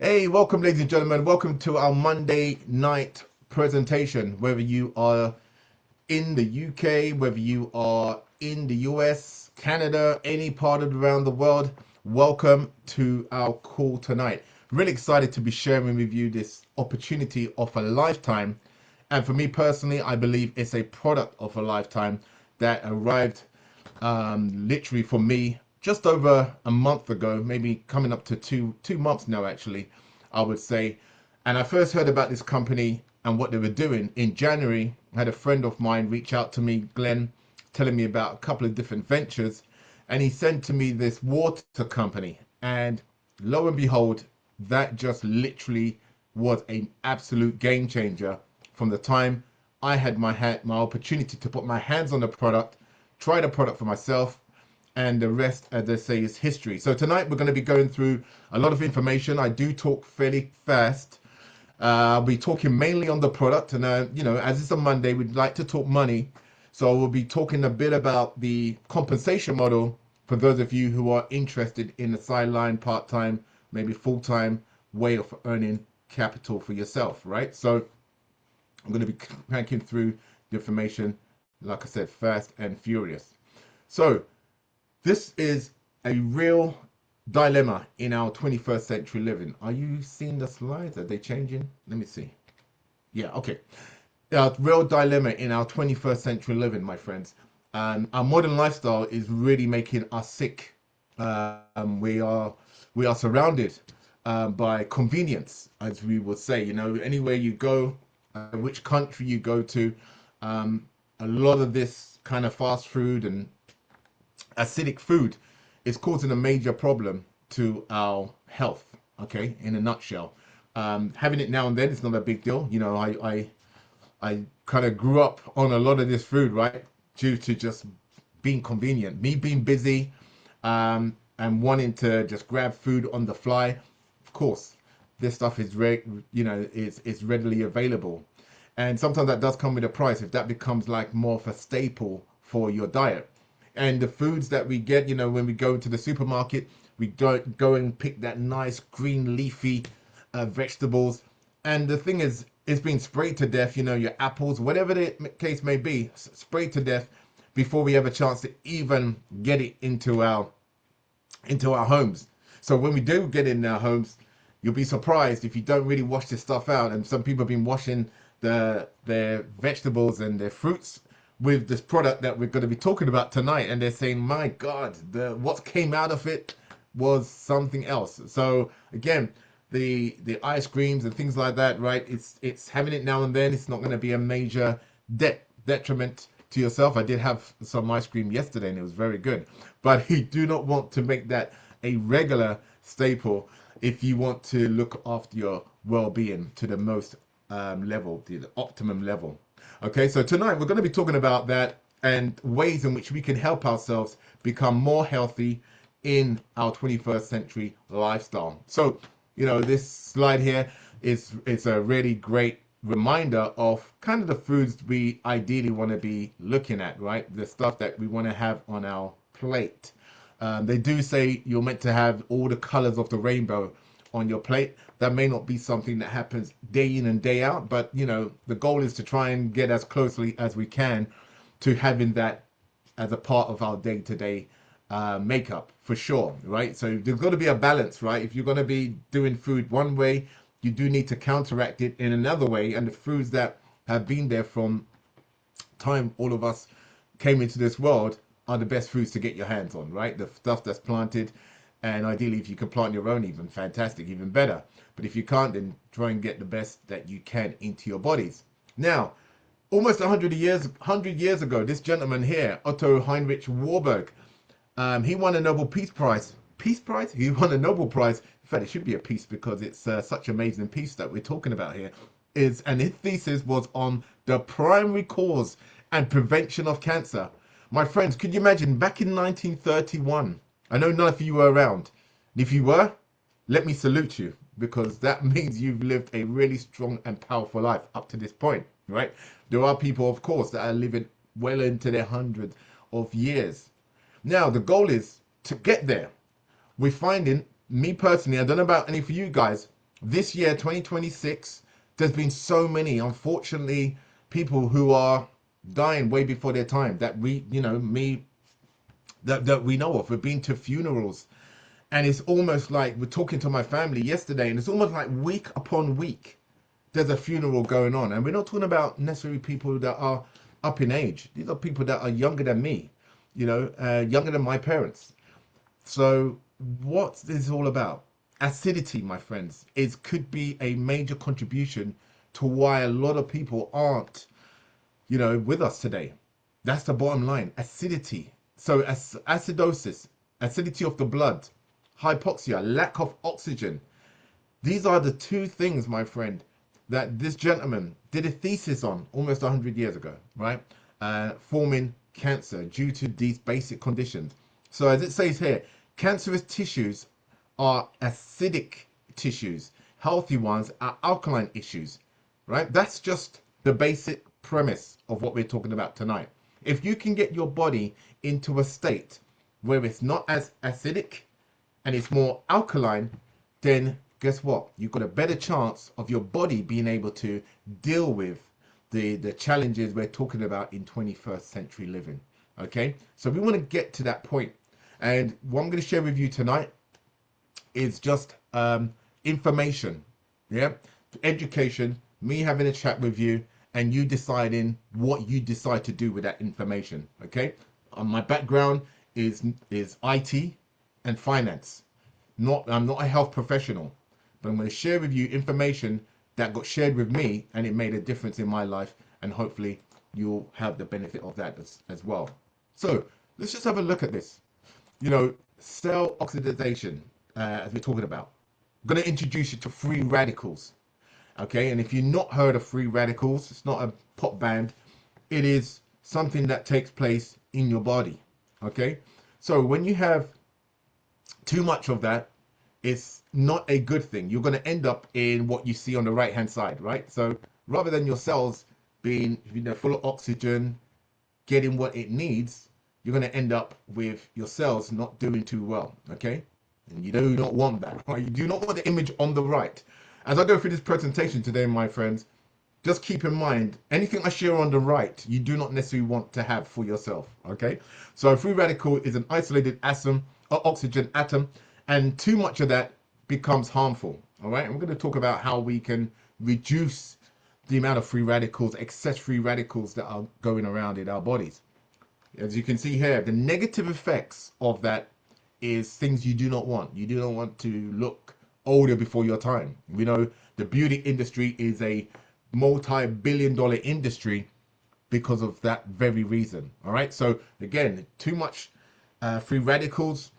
Hey, welcome, ladies and gentlemen. Welcome to our Monday night presentation. Whether you are in the UK, whether you are in the US, Canada, any part of around the world, welcome to our call tonight. Really excited to be sharing with you this opportunity of a lifetime. And for me personally, I believe it's a product of a lifetime that arrived literally for me just over a month ago, maybe coming up to two months now, actually, I would say. And I first heard about this company and what they were doing in January. I had a friend of mine reach out to me, Glenn, telling me about a couple of different ventures, and he sent to me this water company. And lo and behold, that just literally was an absolute game changer from the time I had my opportunity to put my hands on the product, try the product for myself, and the rest, as they say, is history. So tonight we're going to be going through a lot of information. I do talk fairly fast. I'll be talking mainly on the product, and as it's a Monday, we'd like to talk money. So we'll be talking a bit about the compensation model for those of you who are interested in the sideline, part-time, maybe full-time way of earning capital for yourself, right? So I'm going to be cranking through the information, like I said, fast and furious. So this is a real dilemma in our 21st century living. Are you seeing the slides? Are they changing? Let me see. Yeah, okay. A real dilemma in our 21st century living, my friends. Our modern lifestyle is really making us sick. We are surrounded by convenience, as we would say. You know, anywhere you go, which country you go to, a lot of this kind of fast food and acidic food is causing a major problem to our health. Okay, in a nutshell, having it now and then is not a big deal. You know, I kind of grew up on a lot of this food, right, due to just being convenient. Me being busy, and wanting to just grab food on the fly. Of course, this stuff is is readily available, and sometimes that does come with a price if that becomes like more of a staple for your diet. And the foods that we get, when we go to the supermarket, we go and pick that nice green leafy vegetables. And the thing is, it's been sprayed to death, your apples, whatever the case may be, sprayed to death before we have a chance to even get it into our homes. So when we do get in our homes, you'll be surprised if you don't really wash this stuff out. And some people have been washing their vegetables and their fruits with this product that we're going to be talking about tonight, and they're saying, "My God, the what came out of it was something else." So again, the ice creams and things like that, right? It's having it now and then. It's not going to be a major detriment to yourself. I did have some ice cream yesterday, and it was very good. But you do not want to make that a regular staple if you want to look after your well-being to the most level, the optimum level. Okay, so tonight we're going to be talking about that and ways in which we can help ourselves become more healthy in our 21st century lifestyle. So, this slide here is a really great reminder of kind of the foods we ideally want to be looking at, right? The stuff that we want to have on our plate. They do say you're meant to have all the colors of the rainbow on your plate. That may not be something that happens day in and day out, but the goal is to try and get as closely as we can to having that as a part of our day-to-day makeup for sure, right? So there's got to be a balance, right? If you're going to be doing food one way, you do need to counteract it in another way. And the foods that have been there from time all of us came into this world are the best foods to get your hands on, right? The stuff that's planted, and ideally, if you can plant your own, even fantastic, even better. But if you can't, then try and get the best that you can into your bodies. Now, almost 100 years ago, this gentleman here, Otto Heinrich Warburg, he won a Nobel Peace Prize. Peace Prize? He won a Nobel Prize. In fact, it should be a peace because it's such amazing peace that we're talking about here. And his thesis was on the primary cause and prevention of cancer. My friends, could you imagine back in 1931? I know none of you were around. And if you were, let me salute you because that means you've lived a really strong and powerful life up to this point, right? There are people, of course, that are living well into their hundreds of years. Now, the goal is to get there. We're finding, me personally, I don't know about any of you guys, this year, 2026, there's been so many, unfortunately, people who are dying way before their time that we, you know, me, that we know of. We've been to funerals, and it's almost like we're talking to my family yesterday, and it's almost like week upon week there's a funeral going on. And we're not talking about necessarily people that are up in age. These are people that are younger than me, you know, younger than my parents. So what's this all about? Acidity, my friends, is could be a major contribution to why a lot of people aren't, you know, with us today. That's the bottom line. Acidity. So acidosis, acidity of the blood, hypoxia, lack of oxygen. These are the two things, my friend, that this gentleman did a thesis on almost 100 years ago, right? Forming cancer due to these basic conditions. So as it says here, cancerous tissues are acidic tissues. Healthy ones are alkaline issues, right? That's just the basic premise of what we're talking about tonight. If you can get your body into a state where it's not as acidic and it's more alkaline, then guess what? You've got a better chance of your body being able to deal with the challenges we're talking about in 21st century living. Okay, so we want to get to that point. And what I'm going to share with you tonight is just information, yeah, education, me having a chat with you, and you deciding what you decide to do with that information. Okay, my background is IT and finance. I'm not a health professional, but I'm going to share with you information that got shared with me and it made a difference in my life, and hopefully you'll have the benefit of that as well. So let's just have a look at this. You know, cell oxidation, as we're talking about. I'm going to introduce you to free radicals. Okay, and if you've not heard of free radicals, it's not a pop band. It is something that takes place in your body. Okay, so when you have too much of that, it's not a good thing. You're going to end up in what you see on the right hand side, right? So rather than your cells being, you know, full of oxygen, getting what it needs, you're going to end up with your cells not doing too well. Okay, and you do not want that, right? You do not want the image on the right. As I go through this presentation today, my friends, just keep in mind, anything I share on the right, you do not necessarily want to have for yourself, okay? So a free radical is an isolated atom, or oxygen atom, and too much of that becomes harmful, all right? And we're going to talk about how we can reduce the amount of free radicals, excess free radicals that are going around in our bodies. As you can see here, the negative effects of that is things you do not want. You do not want to look older before your time. We know the beauty industry is a multi-billion-dollar industry because of that very reason. All right, so again, too much free radicals,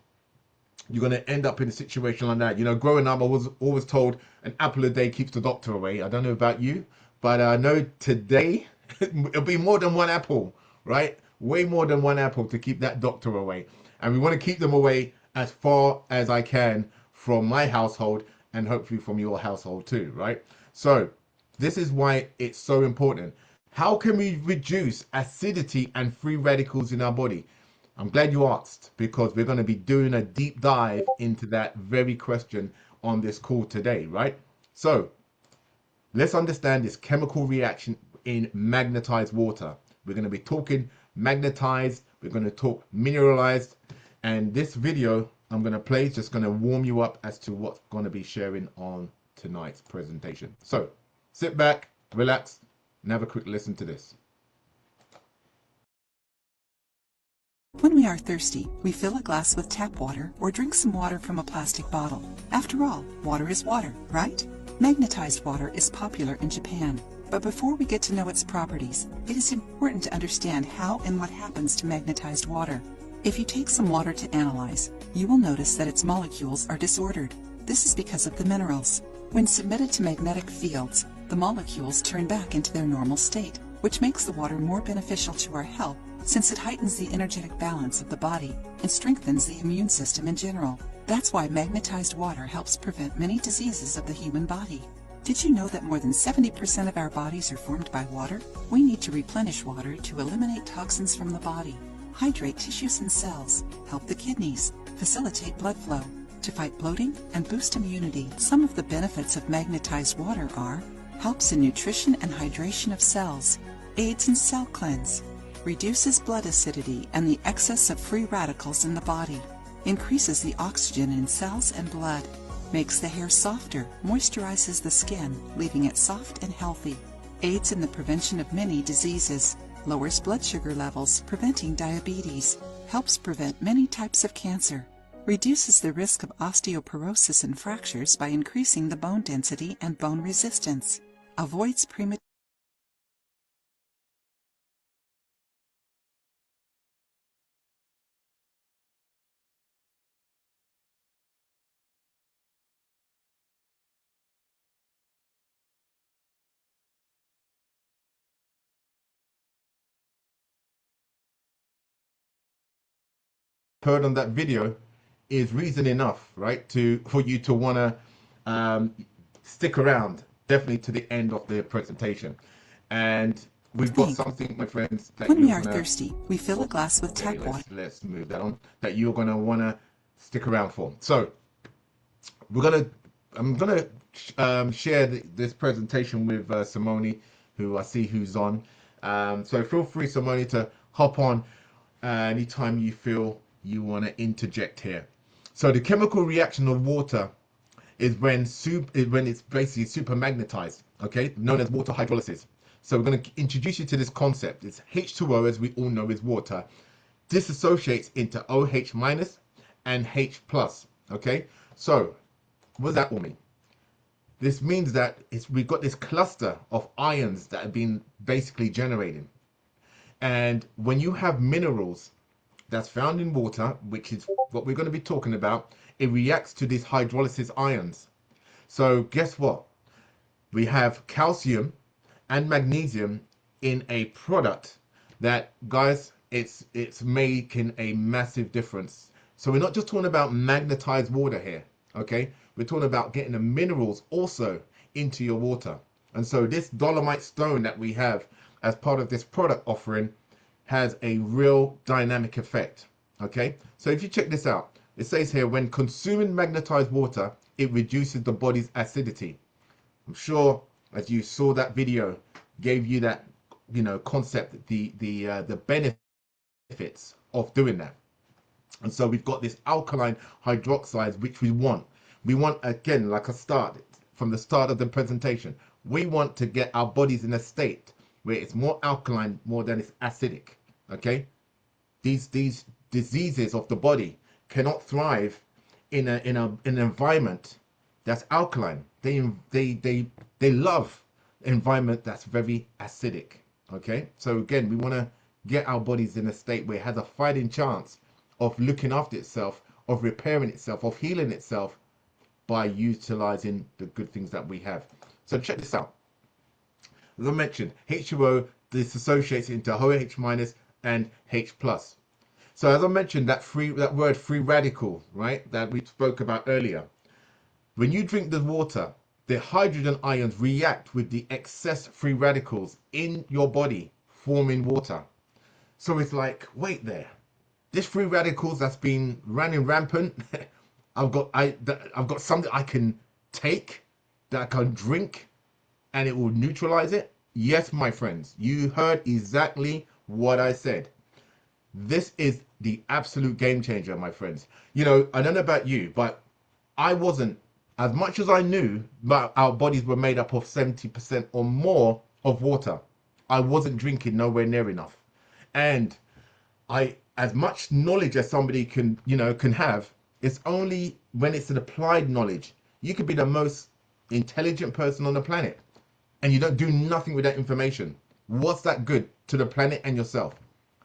you're going to end up in a situation like that. You know, growing up, I was always told an apple a day keeps the doctor away. I don't know about you, but I know today it'll be more than one apple, right? Way more than one apple to keep that doctor away. And we want to keep them away as far as I can from my household, and hopefully from your household too, right? So this is why it's so important. How can we reduce acidity and free radicals in our body? I'm glad you asked, because we're going to be doing a deep dive into that very question on this call today, right? So let's understand this chemical reaction in magnetized water. We're going to be talking magnetized, we're going to talk mineralized, and this video I'm going to play is just going to warm you up as to what's going to be sharing on tonight's presentation. So sit back, relax, and have a quick listen to this. When we are thirsty, we fill a glass with tap water or drink some water from a plastic bottle. After all, water is water, right? Magnetized water is popular in Japan. But before we get to know its properties, it is important to understand how and what happens to magnetized water. If you take some water to analyze, you will notice that its molecules are disordered. This is because of the minerals. When submitted to magnetic fields, the molecules turn back into their normal state, which makes the water more beneficial to our health since it heightens the energetic balance of the body and strengthens the immune system in general. That's why magnetized water helps prevent many diseases of the human body. Did you know that more than 70% of our bodies are formed by water? We need to replenish water to eliminate toxins from the body, hydrate tissues and cells, help the kidneys, facilitate blood flow, to fight bloating and boost immunity. Some of the benefits of magnetized water are: helps in nutrition and hydration of cells, aids in cell cleanse, reduces blood acidity and the excess of free radicals in the body, increases the oxygen in cells and blood, makes the hair softer, moisturizes the skin, leaving it soft and healthy, aids in the prevention of many diseases, lowers blood sugar levels, preventing diabetes, helps prevent many types of cancer, reduces the risk of osteoporosis and fractures by increasing the bone density and bone resistance, avoids premature heard on that video is reason enough, right, for you to want to stick around definitely to the end of the presentation. And we've got thing. something, my friends, that When we you're are gonna, thirsty, we fill a glass with okay, tap water. let's move that on, that you're gonna want to stick around for. So I'm gonna share this presentation with Simone, who I see who's on. So feel free, Simone, to hop on anytime you feel you want to interject here. So the chemical reaction of water is when it's basically super magnetized, okay, known as water hydrolysis. So we're going to introduce you to this concept. It's H2O, as we all know, is water, dissociates into OH minus and H plus. Okay, so what does that all mean? This means that we've got this cluster of ions that have been basically generated. And when you have minerals that's found in water, which is what we're going to be talking about, it reacts to these hydrolysis ions. So guess what? We have calcium and magnesium in a product that, guys, it's making a massive difference. So we're not just talking about magnetized water here, okay? We're talking about getting the minerals also into your water. And so this dolomite stone that we have as part of this product offering has a real dynamic effect, okay? So if you check this out, it says here, when consuming magnetized water, it reduces the body's acidity. I'm sure as you saw that video, gave you that, concept, the benefits of doing that. And so we've got this alkaline hydroxides, which we want. We want, again, like from the start of the presentation, we want to get our bodies in a state where it's more alkaline more than it's acidic, okay? These diseases of the body cannot thrive in an environment that's alkaline. They love an environment that's very acidic, okay? So again, we want to get our bodies in a state where it has a fighting chance of looking after itself, of repairing itself, of healing itself by utilizing the good things that we have. So check this out. As I mentioned, H2O dissociates into OH minus and H plus. So as I mentioned, that word free radical, right, that we spoke about earlier. When you drink the water, the hydrogen ions react with the excess free radicals in your body, forming water. So it's like, wait there, this free radicals that's been running rampant, I've got something I can take, that I can drink, and it will neutralize it. Yes, my friends, you heard exactly what I said. This is the absolute game changer, my friends. I don't know about you, but I wasn't, as much as I knew that our bodies were made up of 70% or more of water, I wasn't drinking nowhere near enough. And as much knowledge as somebody can have, it's only when it's an applied knowledge. You could be the most intelligent person on the planet and you don't do nothing with that information. What's that good to the planet and yourself?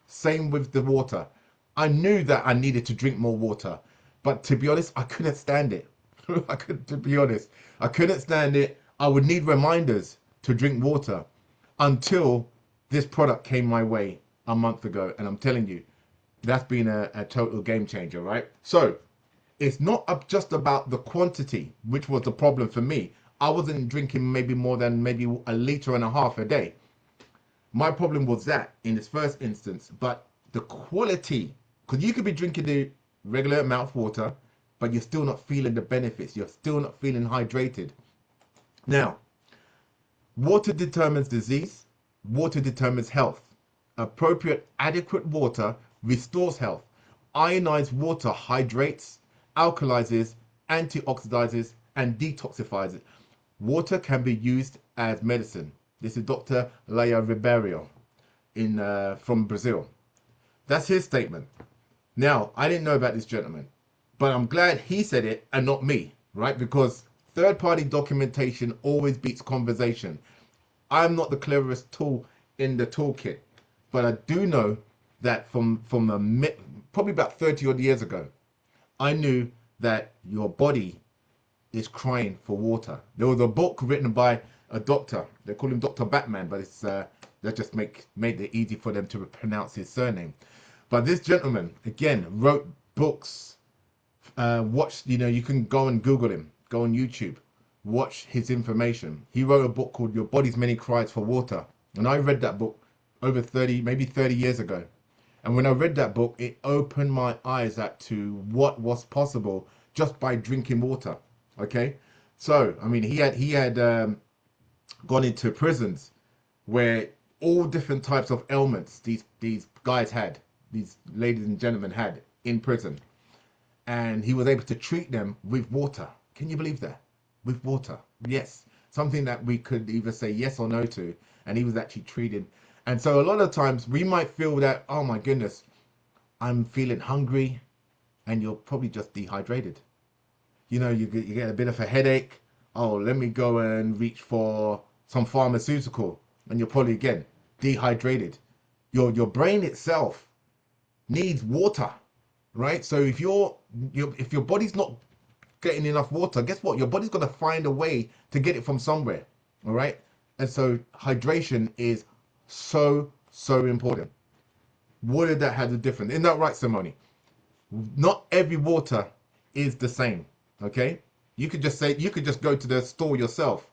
Same with the water. I knew that I needed to drink more water, but to be honest, I couldn't stand it. To be honest, I couldn't stand it. I would need reminders to drink water until this product came my way a month ago. And I'm telling you, that's been a total game changer, right? So it's not just about the quantity, which was the problem for me. I wasn't drinking maybe more than maybe a liter and a half a day. My problem was that in this first instance, but the quality, because you could be drinking the regular amount of water but you're still not feeling the benefits. You're still not feeling hydrated. Now, water determines disease. Water determines health. Appropriate, adequate water restores health. Ionized water hydrates, alkalizes, antioxidizes, and detoxifies it. Water can be used as medicine. This is Dr. Leia Ribeiro from Brazil. That's his statement. Now, I didn't know about this gentleman, but I'm glad he said it and not me, right? Because third-party documentation always beats conversation. I'm not the cleverest tool in the toolkit, but I do know that from probably about 30 odd years ago, I knew that your body is crying for water. There was a book written by a doctor. They call him Dr. Batman, but it's that just made it easy for them to pronounce his surname. But this gentleman again wrote books. Watch, you can go and Google him, go on YouTube, watch his information. He wrote a book called Your Body's Many Cries for Water, and I read that book over 30, maybe 30 years ago. And when I read that book, it opened my eyes up to what was possible just by drinking water. Okay, so I mean, he had gone into prisons where all different types of ailments these guys had, these ladies and gentlemen had in prison, and he was able to treat them with water. Can you believe that? With water, yes, something that we could either say yes or no to, and he was actually treated. And so a lot of times we might feel that, oh my goodness, I'm feeling hungry, and you're probably just dehydrated. You get a bit of a headache. Oh, let me go and reach for some pharmaceutical, and you're probably again dehydrated. Your brain itself needs water, right? So if your body's not getting enough water, guess what? Your body's gonna find a way to get it from somewhere. All right, and so hydration is so important. Water that has a difference. Isn't that right, Simone? Not every water is the same. Okay, you could just go to the store yourself,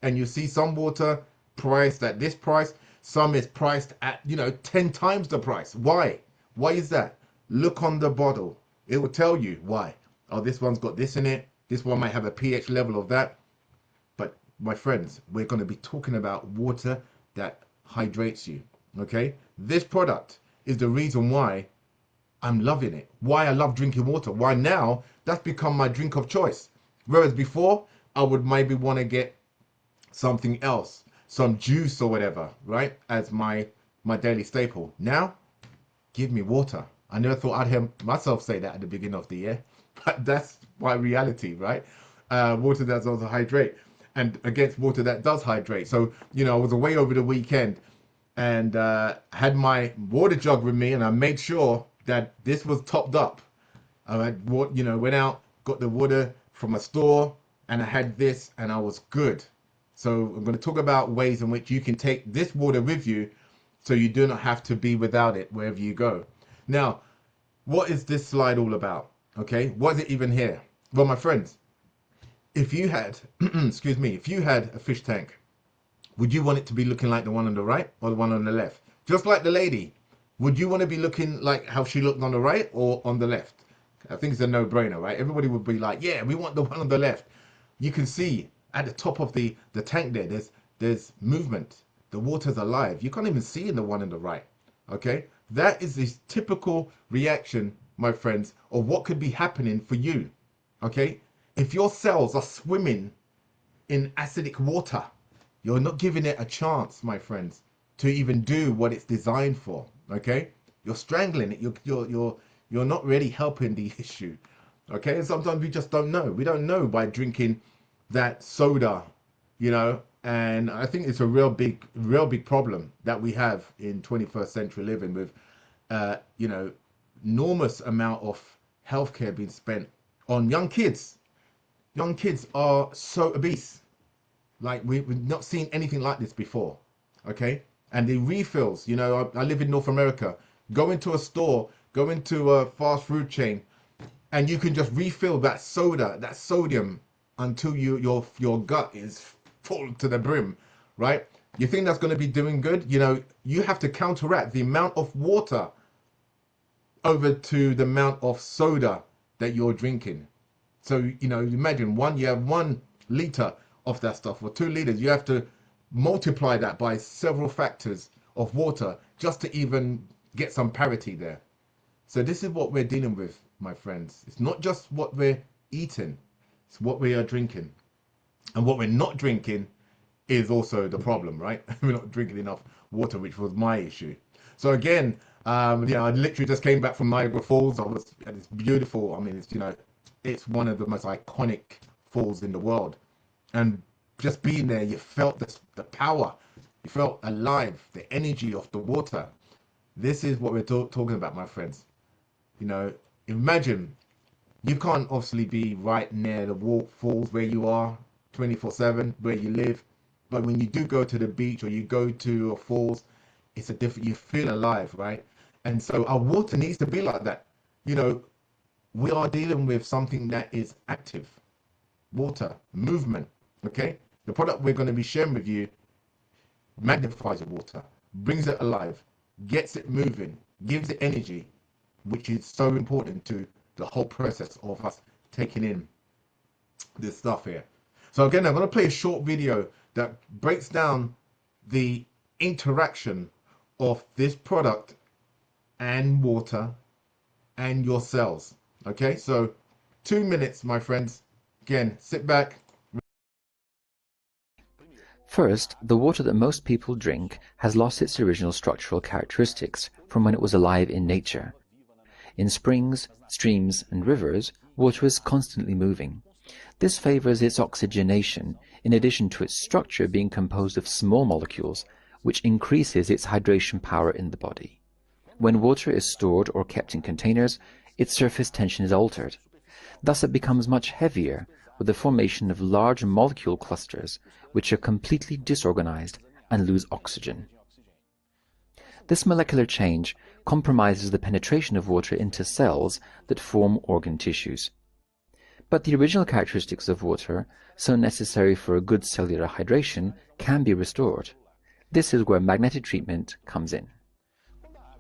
and you see some water priced at this price, some is priced at 10 times the price. Why is that? Look on the bottle, it will tell you why. Oh, this one's got this in it, this one might have a pH level of that. But my friends, we're going to be talking about water that hydrates you. Okay, this product is the reason why I'm loving it, why I love drinking water, why now that's become my drink of choice. Whereas before, I would maybe want to get something else, some juice or whatever, right, as my daily staple. Now, give me water. I never thought I'd hear myself say that at the beginning of the year, but that's my reality, right? Water that does hydrate, and against water that does hydrate. So, I was away over the weekend and had my water jug with me, and I made sure that this was topped up. I had, went out, got the water from a store, and I had this, and I was good. So I'm going to talk about ways in which you can take this water with you, so you do not have to be without it wherever you go. Now, what is this slide all about? Okay, what is it even here? Well, my friends, if you had, excuse me, if you had a fish tank, would you want it to be looking like the one on the right or the one on the left? Just like the lady, would you want to be looking like how she looked on the right or on the left? I think it's a no-brainer, right? Everybody would be like, yeah, we want the one on the left. You can see at the top of the tank there's movement. The water's alive. You can't even see in the one on the right. Okay, that is this typical reaction, my friends, of what could be happening for you. Okay, if your cells are swimming in acidic water, you're not giving it a chance, my friends, to even do what it's designed for. Okay, you're strangling it. You're not really helping the issue. Okay, and sometimes we just don't know. We don't know by drinking that soda, and I think it's a real big problem that we have in 21st century living with, enormous amount of healthcare being spent on young kids. Young kids are so obese. Like we've not seen anything like this before. Okay, and the refills. I live in North America. Go into a store, go into a fast food chain, and you can just refill that soda, that sodium, until your gut is full to the brim, right? You think that's going to be doing good? You have to counteract the amount of water over to the amount of soda that you're drinking. So, you know, imagine you have 1 liter of that stuff, or 2 liters. You have to multiply that by several factors of water just to even get some parity there. So this is what we're dealing with, my friends. It's not just what we're eating, it's what we are drinking. And what we're not drinking is also the problem, right? We're not drinking enough water, which was my issue. So again, I literally just came back from Niagara Falls. I was It's beautiful. I mean, it's one of the most iconic falls in the world. And just being there, you felt the power. You felt alive, the energy of the water. This is what we're talking about, my friends. You know, imagine you can't obviously be right near the falls where you are 24/7, where you live. But when you do go to the beach or you go to a falls, it's a different, you feel alive, right? And so our water needs to be like that. You know, we are dealing with something that is active, water, movement, okay? The product we're going to be sharing with you magnifies your water, brings it alive, gets it moving, gives it energy, which is so important to the whole process of us taking in this stuff here. So again, I'm going to play a short video that breaks down the interaction of this product and water and your cells. Okay, so 2 minutes, my friends. Again, sit back. First, the water that most people drink has lost its original structural characteristics from when it was alive in nature. In springs, streams, and rivers, water is constantly moving. This favors its oxygenation, in addition to its structure being composed of small molecules, which increases its hydration power in the body. When water is stored or kept in containers, its surface tension is altered. Thus it becomes much heavier, with the formation of large molecule clusters, which are completely disorganized and lose oxygen. This molecular change compromises the penetration of water into cells that form organ tissues. But the original characteristics of water, so necessary for a good cellular hydration, can be restored. This is where magnetic treatment comes in.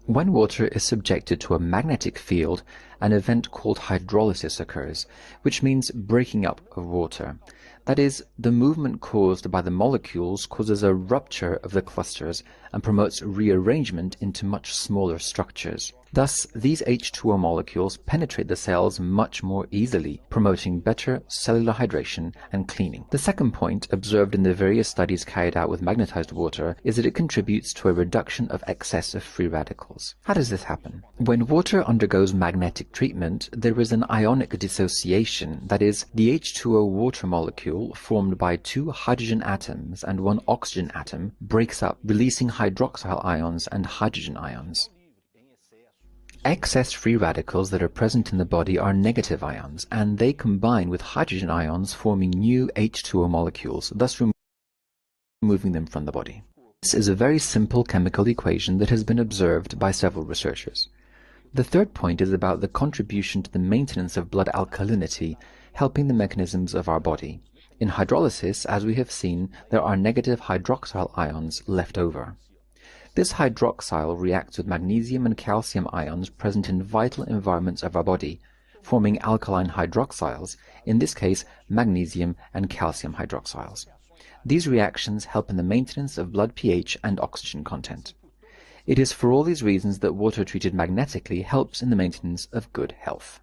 When water is subjected to a magnetic field, an event called hydrolysis occurs, which means breaking up of water. That is, the movement caused by the molecules causes a rupture of the clusters and promotes rearrangement into much smaller structures. Thus, these H2O molecules penetrate the cells much more easily, promoting better cellular hydration and cleaning. The second point, observed in the various studies carried out with magnetized water, is that it contributes to a reduction of excess of free radicals. How does this happen? When water undergoes magnetic treatment, there is an ionic dissociation, that is, the H2O water molecule, formed by 2 hydrogen atoms and 1 oxygen atom, breaks up, releasing hydroxyl ions and hydrogen ions. Excess free radicals that are present in the body are negative ions, and they combine with hydrogen ions, forming new H2O molecules, thus removing them from the body. This is a very simple chemical equation that has been observed by several researchers. The third point is about the contribution to the maintenance of blood alkalinity, helping the mechanisms of our body. In hydrolysis, as we have seen, there are negative hydroxyl ions left over. This hydroxyl reacts with magnesium and calcium ions present in vital environments of our body, forming alkaline hydroxyls, in this case magnesium and calcium hydroxyls. These reactions help in the maintenance of blood pH and oxygen content. It is for all these reasons that water treated magnetically helps in the maintenance of good health.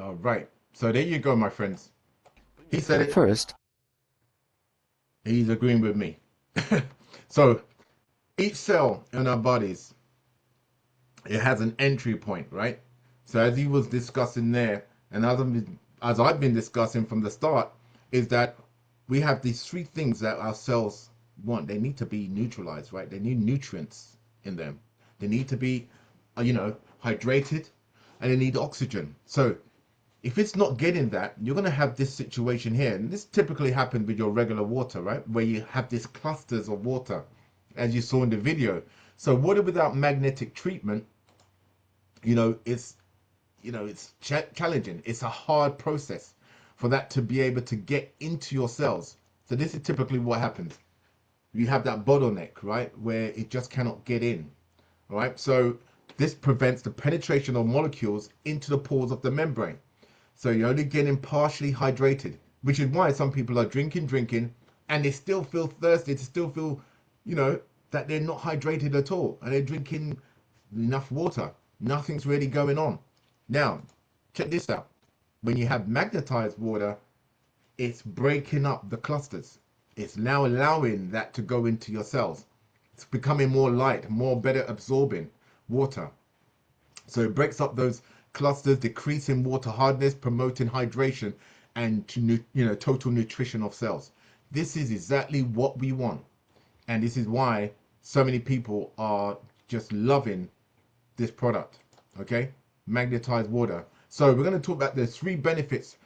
All right. So there you go, my friends. He said it. First, He's agreeing with me. So each cell in our bodies, it has an entry point, right? So as he was discussing there, and as I've been discussing from the start, is that we have these 3 things that our cells want. They need to be neutralized, right? They need nutrients in them. They need to be, hydrated, and they need oxygen. So if it's not getting that, you're going to have this situation here. And this typically happens with your regular water, right? Where you have these clusters of water, as you saw in the video. So water without magnetic treatment, it's challenging. It's a hard process for that to be able to get into your cells. So this is typically what happens. you have that bottleneck, right, where it just cannot get in. All right. So this prevents the penetration of molecules into the pores of the membrane. So you're only getting partially hydrated, which is why some people are drinking, and they still feel thirsty, to still feel, you know, that they're not hydrated at all, and they're drinking enough water. Nothing's really going on. Now, check this out. When you have magnetized water, it's breaking up the clusters. It's now allowing that to go into your cells. It's becoming more light, more better absorbing water. So it breaks up those clusters, decreasing water hardness, promoting hydration, and total nutrition of cells. This is exactly what we want, and this is why so many people are just loving this product. Okay, magnetized water. So we're going to talk about the three benefits: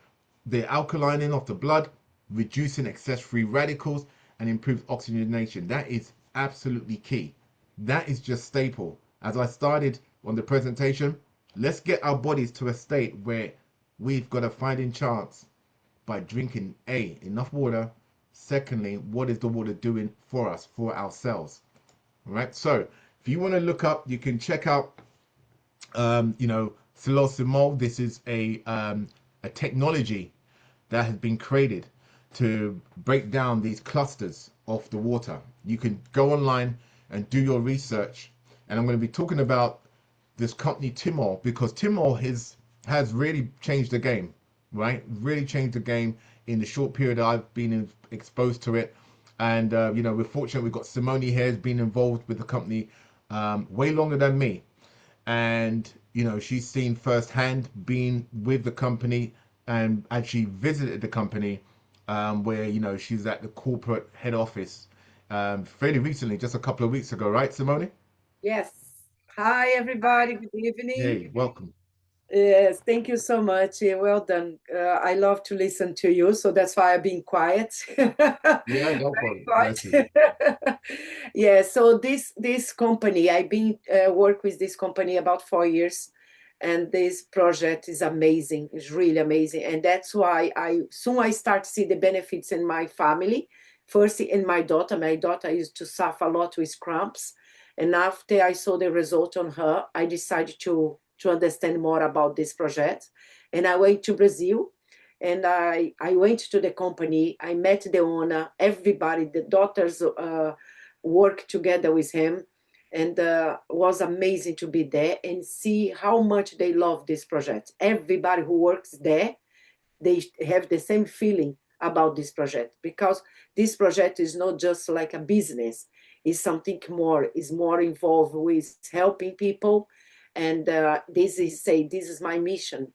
the alkalining of the blood, reducing excess free radicals, and improves oxygenation. That is absolutely key. That is just staple. As I started on the presentation, let's get our bodies to a state where we've got a fighting chance by drinking enough water. Secondly, what is the water doing for us, for our cells? All right. So if you want to look up, you can check out, Timol. This is a technology that has been created to break down these clusters of the water. You can go online and do your research, and I'm going to be talking about this company Timol, because Timol has really changed the game, right? Really changed the game in the short period I've been exposed to it. And we're fortunate we've got Simone here, has been involved with the company way longer than me, and she's seen firsthand, being with the company, and actually visited the company, where she's at the corporate head office fairly recently, just a couple of weeks ago, right, Simone? Yes. Hi, everybody. Good evening. Hey, welcome. Yes, thank you so much. Well done. I love to listen to you, so that's why I've been quiet. Yeah, no Very problem. quiet. Bless you. Yeah, so this company, I've been work with this company about 4 years, and this project is amazing. It's really amazing, and that's why I start to see the benefits in my family. First, in my daughter. My daughter used to suffer a lot with cramps, and after I saw the result on her, I decided to understand more about this project. And I went to Brazil, and I went to the company. I met the owner, everybody, the daughters worked together with him. And was amazing to be there and see how much they love this project. Everybody who works there, they have the same feeling about this project, because this project is not just like a business. It's something more, is more involved with helping people. And this is my mission.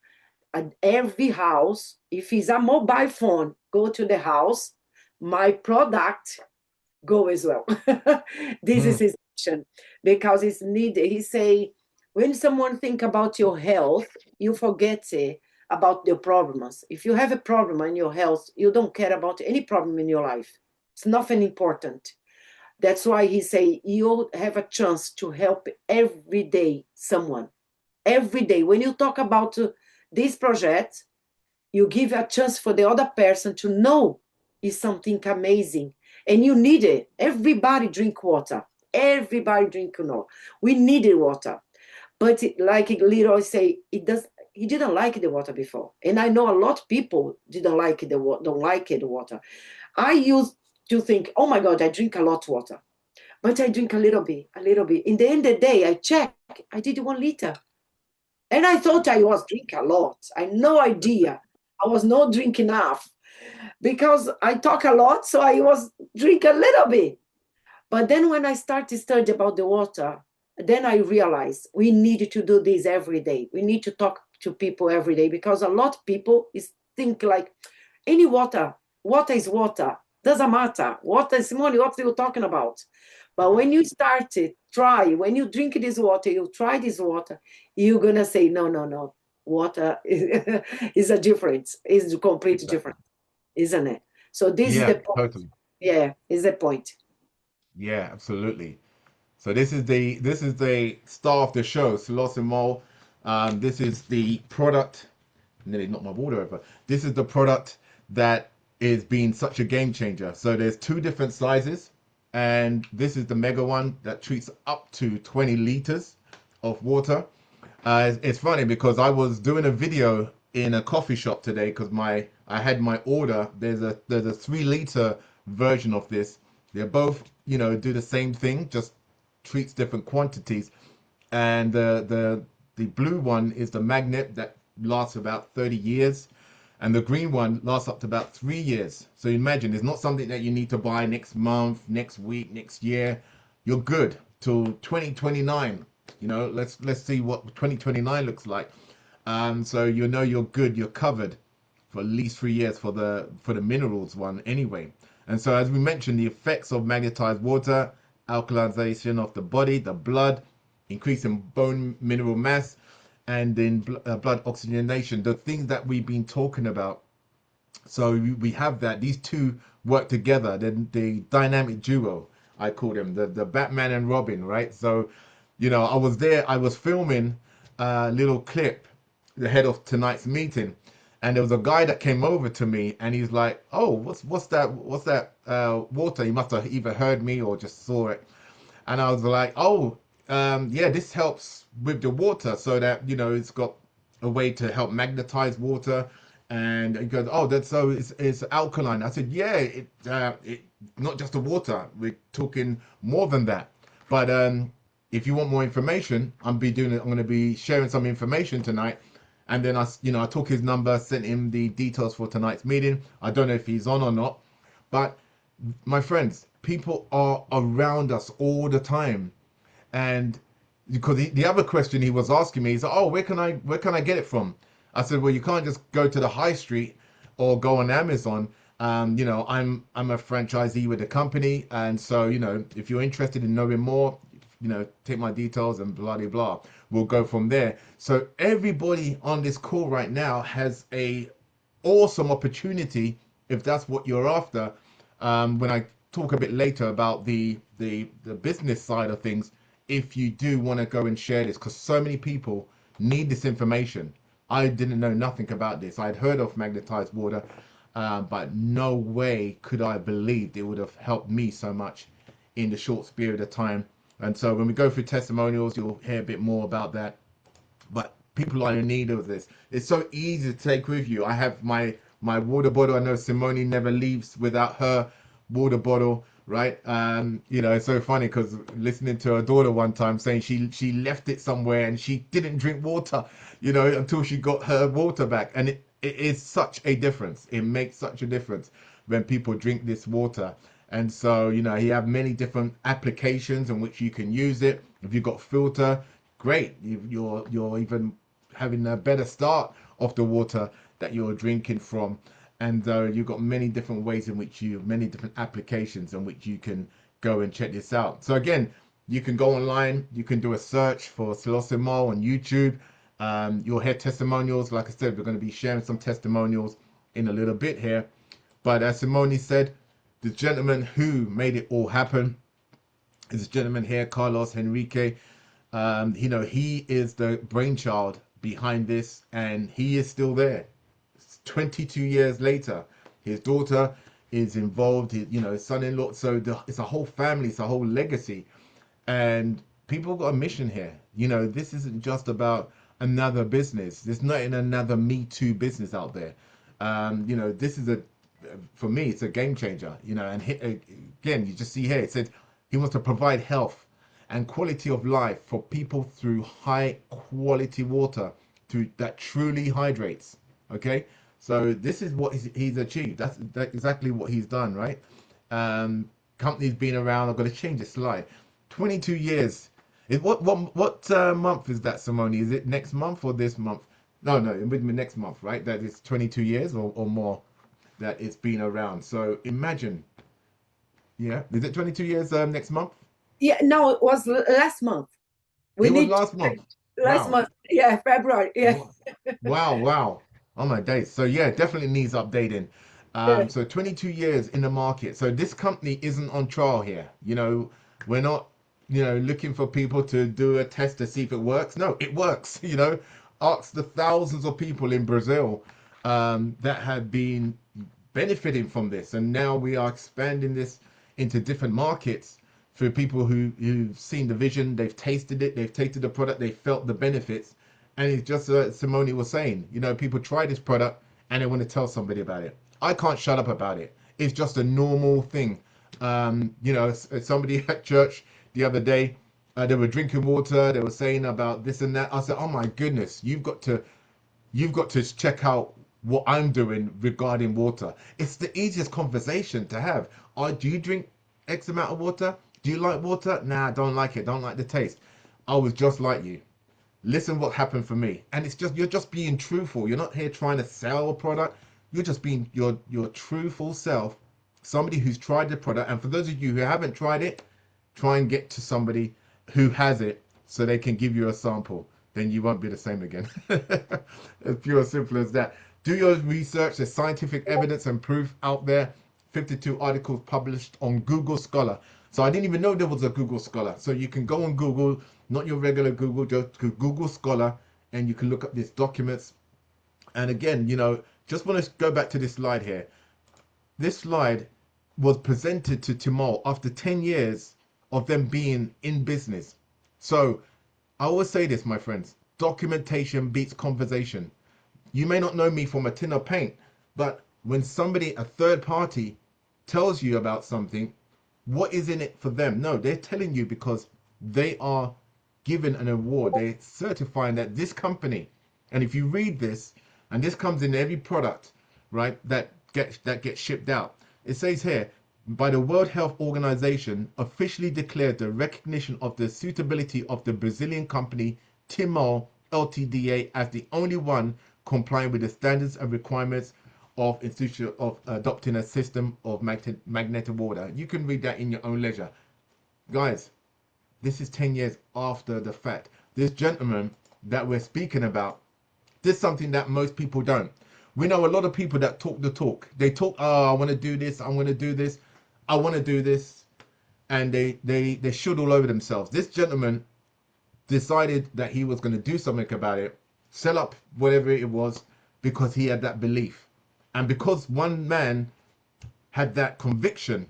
At every house, if it's a mobile phone, go to the house, my product go as well. This is Mm, his mission, because it's needed. He say, when someone think about your health, you forget about the problems. If you have a problem in your health, you don't care about any problem in your life. It's nothing important. That's why he say you have a chance to help every day someone. Every day. When you talk about this project, you give a chance for the other person to know is something amazing, and you need it. Everybody drink water. Everybody drink, we needed water. But like Leroy say, he didn't like the water before, and I know a lot of people didn't like don't like the water. I used to think, oh my god, I drink a lot of water, but I drink a little bit, a little bit. In the end of the day, I check, I did 1 liter. And I thought I was drinking a lot. I had no idea. I was not drinking enough, because I talk a lot, so I was drink a little bit. But then when I started to study about the water, then I realized we need to do this every day. We need to talk to people every day, because a lot of people think like any water is water. Doesn't matter. Water is money. What are you talking about? But when you start to try, when you drink this water, you try this water, you're gonna say, no, no, no. Water is a difference. Is completely exactly. different, isn't it? So this is Yeah, the point. totally. Yeah, is the point. Yeah, absolutely. So this is the star of the show, Solosimo. This is the product. Nearly knocked my water over. This is the product that is being such a game changer. So there's two different sizes. and this is the mega one that treats up to 20 liters of water. It's funny because I was doing a video in a coffee shop today because I had my order. There's a 3 liter version of this. They're both, do the same thing, just treats different quantities. And the blue one is the magnet that lasts about 30 years, and the green one lasts up to about 3 years. So imagine it's not something that you need to buy next month, next week, next year. You're good till 2029. Let's see what 2029 looks like. So you're good, you're covered for at least 3 years for the minerals one anyway. And so as we mentioned, the effects of magnetized water, alkalization of the body, the blood, increase in bone mineral mass, and in blood oxygenation, the things that we've been talking about. So we have that. These two work together. The dynamic duo, I call them, the Batman and Robin, right? So, I was there. I was filming a little clip ahead of tonight's meeting, and there was a guy that came over to me, and he's like, "Oh, what's that? What's that water?" He must have either heard me or just saw it, and I was like, "Oh, yeah, this helps with the water, so that it's got a way to help magnetize water." And he goes, "Oh, that's so it's alkaline." I said, "Yeah, it not just the water. We're talking more than that." But if you want more information, I'm going to be sharing some information tonight. And then I took his number, sent him the details for tonight's meeting. I don't know if he's on or not, but my friends, people are around us all the time. And because the other question he was asking me is, "Oh, where can I get it from?" I said, "Well, you can't just go to the high street or go on Amazon. I'm a franchisee with the company, and so if you're interested in knowing more, take my details and blah blah blah. We'll go from there." So everybody on this call right now has a awesome opportunity if that's what you're after. When I talk a bit later about the business side of things, if you do want to go and share this, because so many people need this information. I didn't know nothing about this. I'd heard of magnetized water, but no way could I have believed it would have helped me so much in the short period of time. And so when we go through testimonials, you'll hear a bit more about that. But people are in need of this. It's so easy to take with you. I have my water bottle. I know Simone never leaves without her water bottle, right? It's so funny because listening to her daughter one time saying she left it somewhere and she didn't drink water, until she got her water back. And it is such a difference. It makes such a difference when people drink this water. And so, you have many different applications in which you can use it. If you've got filter, great. You're even having a better start of the water that you're drinking from. And you've got many different ways in which many different applications in which you can go and check this out. So again, you can go online, you can do a search for Silosimo on YouTube. You'll hear testimonials. Like I said, we're going to be sharing some testimonials in a little bit here. But as Simone said, the gentleman who made it all happen is this gentleman here, Carlos Henrique. He is the brainchild behind this, and he is still there. 22 years later, his daughter is involved, his son-in-law. So it's a whole family, it's a whole legacy. And people got a mission here. This isn't just about another business. There's not another Me Too business out there. This is for me, it's a game changer. And again, you just see here, it said he wants to provide health and quality of life for people through high quality water that truly hydrates. Okay, so this is what he's achieved. That's exactly what he's done, right? Company's been around. I've got to change the slide. 22 years. What month is that, Simone? Is it next month or this month? No, with me next month, right? That is 22 years or more that it's been around. So imagine, yeah, is it 22 years next month? Yeah, no, it was last month. We It was need last month. last Wow. month. Yeah, February. Yeah. Wow, wow. Oh my days. So yeah, definitely needs updating. Yeah. So 22 years in the market. So this company isn't on trial here. We're not, looking for people to do a test to see if it works. No, it works. Ask the thousands of people in Brazil that have been benefiting from this, and now we are expanding this into different markets through people who've seen the vision, they've tasted it, they've tasted the product, they felt the benefits. And it's just Simone was saying, you know, people try this product and they want to tell somebody about it. I can't shut up about it. It's just a normal thing. You know, somebody at church the other day, they were drinking water. They were saying about this and that. I said, "Oh my goodness, you've got to check out what I'm doing regarding water." It's the easiest conversation to have. Do you drink X amount of water? Do you like water? Nah, I don't like it. Don't like the taste. I was just like you. Listen what happened for me. And it's just, you're just being truthful. You're not here trying to sell a product. You're just being your truthful self, somebody who's tried the product. And for those of you who haven't tried it, try and get to somebody who has it so they can give you a sample. Then you won't be the same again. As pure and simple as that. Do your research. There's scientific evidence and proof out there. 52 articles published on Google Scholar. So I didn't even know there was a Google Scholar. So you can go on Google, not your regular Google, just Google Scholar, and you can look up these documents. And again, you know, just want to go back to this slide here. This slide was presented to Timol after 10 years of them being in business. So I always say this, my friends, documentation beats conversation. You may not know me from a tin of paint, but when somebody, a third party, tells you about something, what is in it for them? No, they're telling you because they are given an award. They're certifying that this company, and if you read this, and this comes in every product, right, that gets shipped out. It says here, by the World Health Organization, officially declared the recognition of the suitability of the Brazilian company Timol Ltda as the only one complying with the standards and requirements of institution of adopting a system of magnetic water. You can read that in your own leisure. Guys, this is 10 years after the fact. This gentleman that we're speaking about, this is something that most people don't. We know a lot of people that talk the talk. They talk, oh, I want to do this, I want to do this, I want to do this, and they should all over themselves. This gentleman decided that he was going to do something about it, sell up whatever it was, because he had that belief. And because one man had that conviction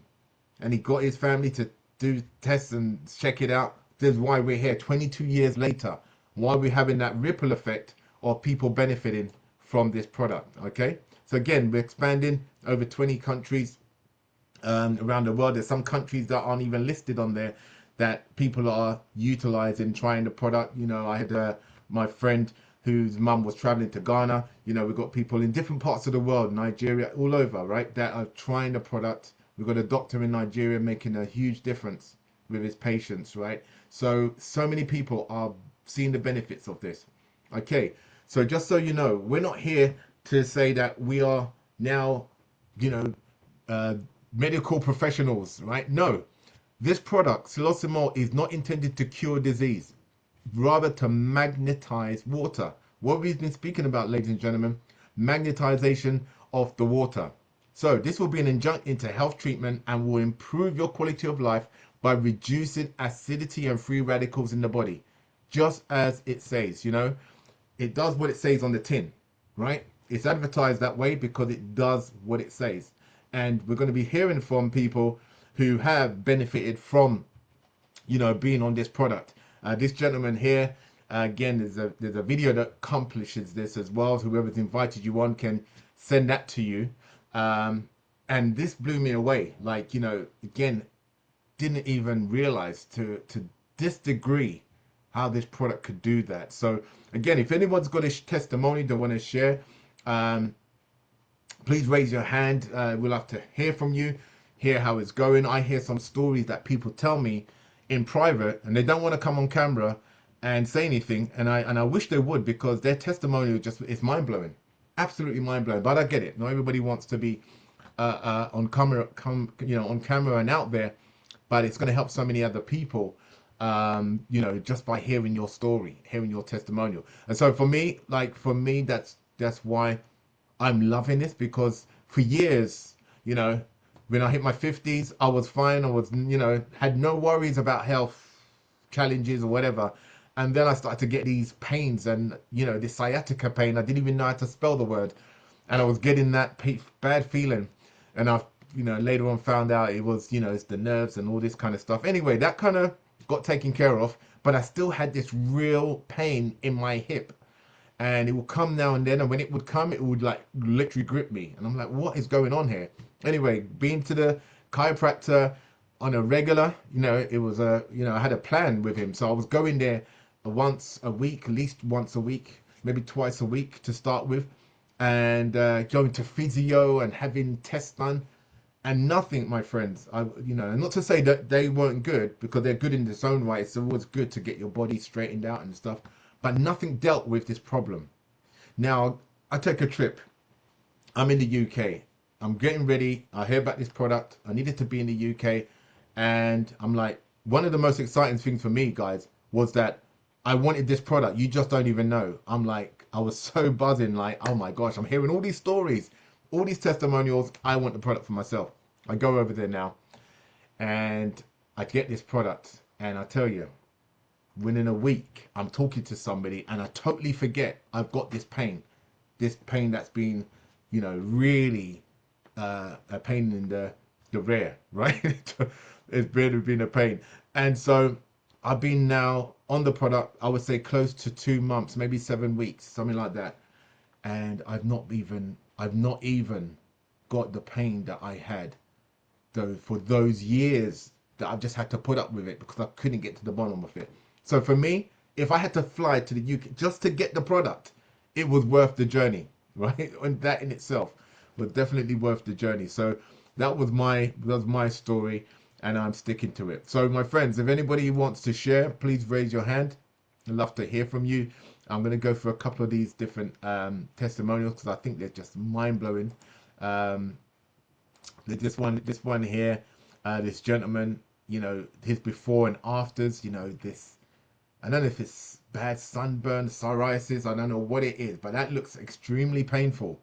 and he got his family to do tests and check it out, that's why we're here 22 years later, why we're having that ripple effect of people benefiting from this product. Okay, so again, we're expanding over 20 countries around the world. There's some countries that aren't even listed on there that people are utilizing, trying the product. You know, I had my friend whose mum was traveling to Ghana. You know, we've got people in different parts of the world, Nigeria, all over, right, that are trying the product. We've got a doctor in Nigeria making a huge difference with his patients, right? So many people are seeing the benefits of this. Okay, so just so you know, we're not here to say that we are now, you know, medical professionals, right? No, this product, Silosimol, is not intended to cure disease, rather to magnetize water. What we've been speaking about, ladies and gentlemen, magnetization of the water. So this will be an adjunct into health treatment and will improve your quality of life by reducing acidity and free radicals in the body, just as it says. You know, it does what it says on the tin, right? It's advertised that way because it does what it says. And we're going to be hearing from people who have benefited from, you know, being on this product. This gentleman here, again, there's a video that accomplishes this as well. So whoever's invited you on can send that to you. And this blew me away. Like, you know, again, didn't even realize to this degree how this product could do that. So again, if anyone's got a testimony they want to share, please raise your hand. We'll love to hear from you, hear how it's going. I hear some stories that people tell me in private and they don't want to come on camera and say anything, and I wish they would, because their testimony is mind-blowing, absolutely mind-blowing. But I get it, not everybody wants to be on camera, on camera and out there, but it's going to help so many other people, you know, just by hearing your story, hearing your testimonial. And so for me, that's why I'm loving this, because for years, you know, when I hit my 50s, I was fine. I was, you know, had no worries about health challenges or whatever. And then I started to get these pains and, you know, this sciatica pain. I didn't even know how to spell the word. And I was getting that bad feeling. And I later on found out it was, it's the nerves and all this kind of stuff. Anyway, that kind of got taken care of, but I still had this real pain in my hip, and it would come now and then, and when it would come, it would like literally grip me, and I'm like, what is going on here? Anyway, being to the chiropractor on a regular, it was I had a plan with him, so I was going there once a week, at least once a week, maybe twice a week to start with, and going to physio and having tests done, and nothing, my friends. And not to say that they weren't good, because they're good in their own right. It's always good to get your body straightened out and stuff, but nothing dealt with this problem. Now, I take a trip. I'm in the UK. I'm getting ready. I hear about this product. I needed to be in the UK. And I'm like, one of the most exciting things for me, guys, was that I wanted this product. You just don't even know. I'm like, I was so buzzing, like, oh my gosh, I'm hearing all these stories, all these testimonials. I want the product for myself. I go over there now and I get this product. And I tell you, within a week, I'm talking to somebody and I totally forget I've got this pain that's been, really a pain in the rear, right? It's really been a pain. And so I've been now on the product, I would say close to 2 months, maybe 7 weeks, something like that. And I've not even got the pain that I had though for those years that I've just had to put up with it because I couldn't get to the bottom of it. So for me, if I had to fly to the UK just to get the product, it was worth the journey, right? And that in itself was definitely worth the journey. So that was my story, and I'm sticking to it. So my friends, if anybody wants to share, please raise your hand. I'd love to hear from you. I'm going to go through a couple of these different testimonials because I think they're just mind blowing. Um, this one here, this gentleman, his before and afters, this, I don't know if it's bad sunburn, psoriasis, I don't know what it is, but that looks extremely painful.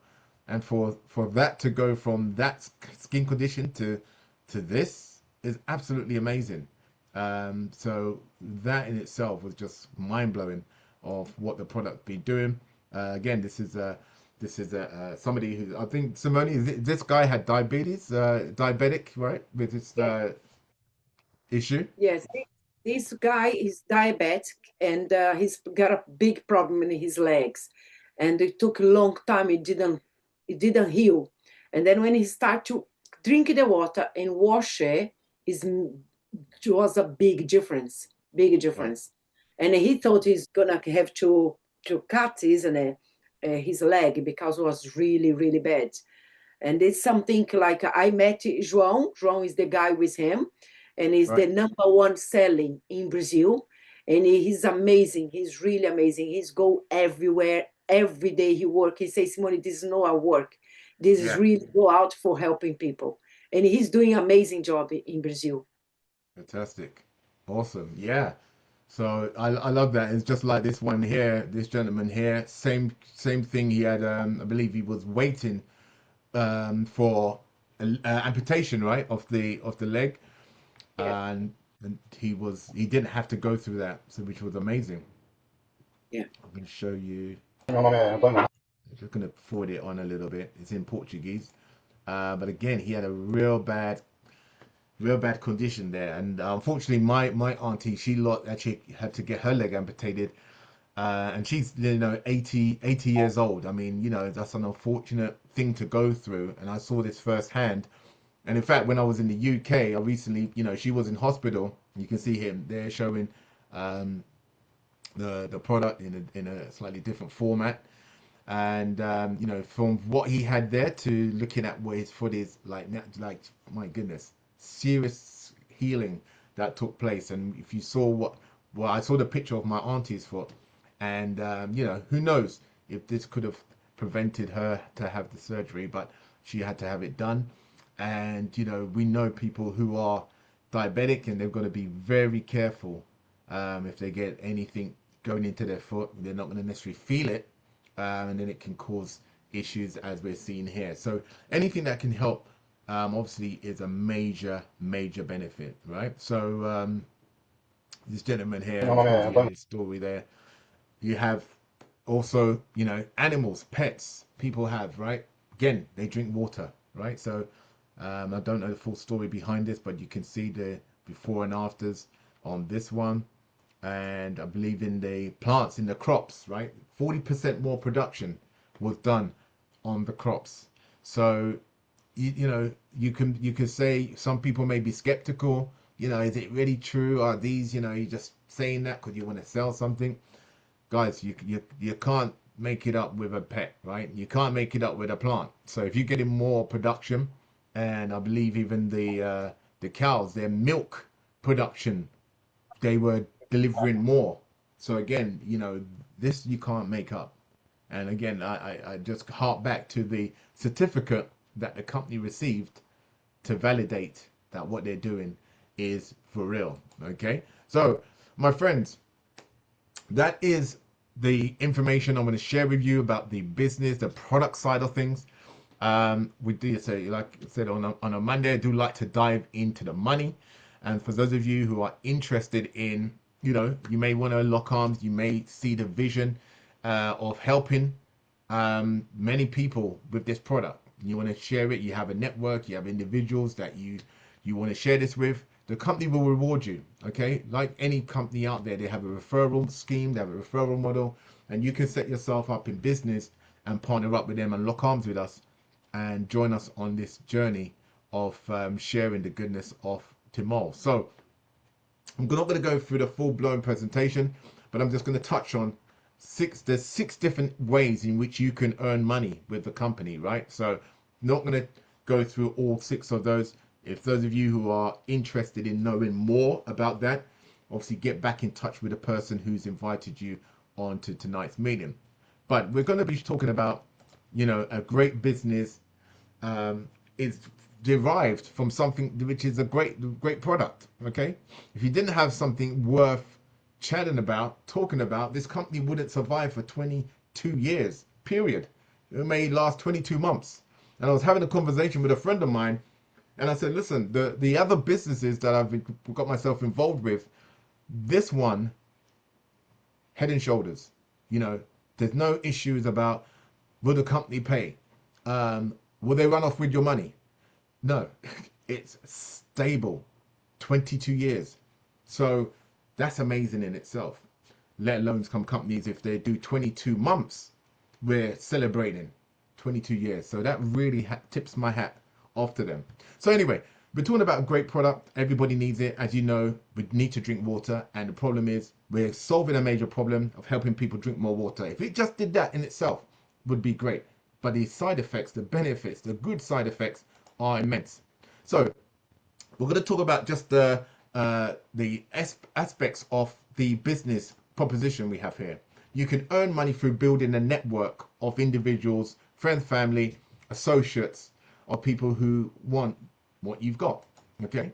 And for that to go from that skin condition to this is absolutely amazing. So that in itself was just mind blowing of what the product be doing. Again, this is somebody who, I think, Simone, this guy had diabetes, diabetic, right, with this Yes, issue. yes. This guy is diabetic and he's got a big problem in his legs, and it took a long time. It didn't heal, and then when he started to drink the water and wash it, is it was a big difference, big Right. difference. And he thought he's gonna have to cut, isn't it, his leg because it was really really bad. And it's something like I met João. João is the guy with him, and he's the Right. number one selling in Brazil. And he's amazing. He's really amazing. He's go everywhere. Every day he work. He says, Simone, this is not our work. This is Yeah. really go out for helping people. And he's doing amazing job in Brazil. Fantastic. Awesome. Yeah. So I love that. It's just like this one here, this gentleman here, same thing. He had, I believe he was waiting for amputation, right, of the leg, Yeah, and he didn't have to go through that, so which was amazing. yeah. I'm going to show you. I'm just going to forward it on a little bit. It's in Portuguese, but again, he had a real bad condition there, and unfortunately, my auntie, actually had to get her leg amputated. And she's 80 years old. I mean, that's an unfortunate thing to go through, and I saw this firsthand. And in fact, when I was in the UK, I recently, she was in hospital. You can see him there showing um, the product in a slightly different format. And from what he had there to looking at what his foot is like, my goodness, serious healing that took place. And if you saw well, I saw the picture of my auntie's foot, and who knows if this could have prevented her to have the surgery, but she had to have it done. And we know people who are diabetic, and they've got to be very careful. If they get anything going into their foot, they're not going to necessarily feel it, and then it can cause issues as we're seeing here. So anything that can help, obviously, is a major, major benefit, right? So this gentleman here, you can see his story there. You have also, animals, pets, people have, right? Again, they drink water, right? So I don't know the full story behind this, but you can see the before and afters on this one. And I believe in the plants, in the crops, right? 40% more production was done on the crops. So you know, you can say some people may be skeptical. You know, is it really true? Are these, you know, you just saying that because you want to sell something? Guys, you can't make it up with a pet, right? You can't make it up with a plant. So if you're getting more production, and I believe even the cows, their milk production, they were delivering more. So again, you know, this you can't make up. And again, I just hark back to the certificate that the company received to validate that what they're doing is for real. Okay, so my friends, that is the information I'm going to share with you about the business, the product side of things. We do say, like I said, on a Monday, I do like to dive into the money. And for those of you who are interested in, you know, you may want to lock arms, you may see the vision of helping many people with this product. You want to share it, you have a network, you have individuals that you want to share this with. The company will reward you. Okay, like any company out there, they have a referral scheme, they have a referral model, and you can set yourself up in business and partner up with them and lock arms with us and join us on this journey of sharing the goodness of Timol. So I'm not going to go through the full-blown presentation, but I'm just going to touch on there's six different ways in which you can earn money with the company, right? So not going to go through all six of those. If those of you who are interested in knowing more about that, obviously get back in touch with the person who's invited you on to tonight's meeting. But we're going to be talking about, you know, a great business is derived from something which is a great product. Okay, if you didn't have something worth chatting about, talking about, this company wouldn't survive for 22 years period. It may last 22 months. And I was having a conversation with a friend of mine, and I said, listen, the other businesses that I've got myself involved with, this one, head and shoulders. You know, there's no issues about will the company pay, will they run off with your money? No, it's stable, 22 years. So that's amazing in itself. Let alone some companies, if they do 22 months, we're celebrating 22 years. So that really tips my hat off to them. So anyway, we're talking about a great product. Everybody needs it. As you know, we need to drink water. And the problem is we're solving a major problem of helping people drink more water. If it just did that in itself, would be great. But the side effects, the benefits, the good side effects are immense. So we're going to talk about just the aspects of the business proposition we have here. You can earn money through building a network of individuals, friends, family, associates, or people who want what you've got. Okay,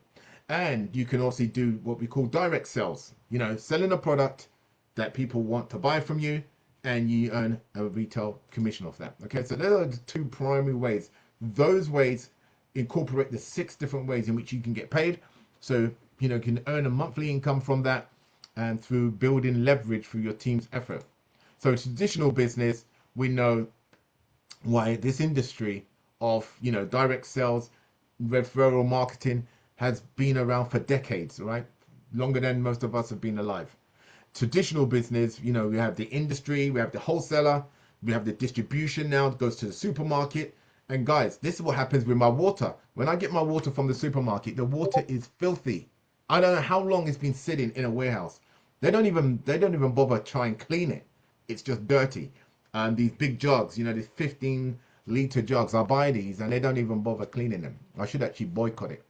and you can also do what we call direct sales. You know, selling a product that people want to buy from you, and you earn a retail commission off that. Okay, so those are the two primary ways. Those ways incorporate the 6 different ways in which you can get paid. So, you know, you can earn a monthly income from that, and through building leverage through your team's effort. So traditional business, we know why this industry of, you know, direct sales, referral marketing has been around for decades, right? Longer than most of us have been alive. Traditional business, you know, we have the industry, we have the wholesaler, we have the distribution now, it goes to the supermarket. And guys, this is what happens with my water. When I get my water from the supermarket, the water is filthy. I don't know how long it's been sitting in a warehouse. They don't even bother try and clean it. It's just dirty. And these big jugs, you know, these 15-liter jugs, I buy these and they don't even bother cleaning them. I should actually boycott it,